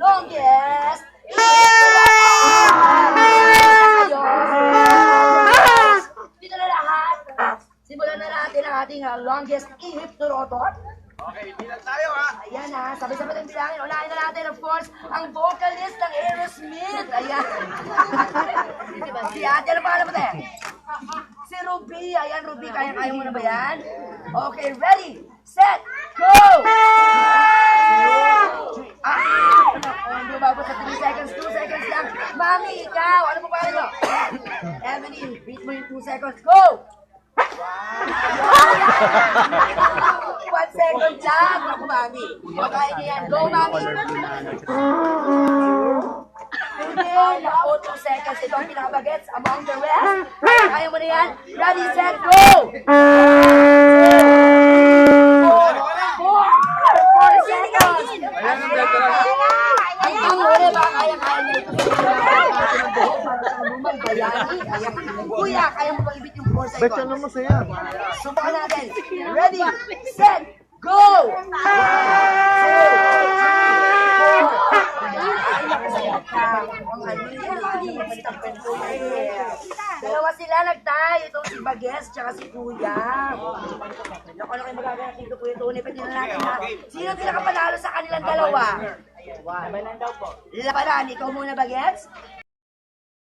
longest dito na lahat. Simulan na natin ang ating longest ihip to rotor. Okay, bilang tayo ha. Ayan ha, sabay-sabay ng bilangin. Unahin na natin, of course, ang vocalist ng Aerosmith. Ayan. Si ate, ano pangalan mo tayo? Si Ruby. Ayan, Ruby, kaya-kaya mo na ba yan? Okay, ready, set, go! Hindi umabot sa 3 seconds, 2 seconds lang. Mami, ikaw, ano po pangalan mo? Emily, beat mo yung 2 seconds, go! 1 second lang. Ako, Mami. Okay, yan. Go, Mami. Again, ako 2 seconds. Ito ang pinakabagets among the rest. Kaya mo na yan. Ready, set, go! 4 seconds. Ang huli ba? Kaya niyo ito. Kuya, kaya mo bang ibit yung 4 seconds? Betcha naman saya. Subukan natin. Ready, set, go! 1, 2, 3, 4. Dalawa sila nagtay. Itong si Bages tsaka si Kuya. Naku, ano kayo magagawa dito, Kuya Tony? Pwede na natin na. Sino pinakapanalo sa kanilang dalawa? Labanan, ikaw muna, Bages?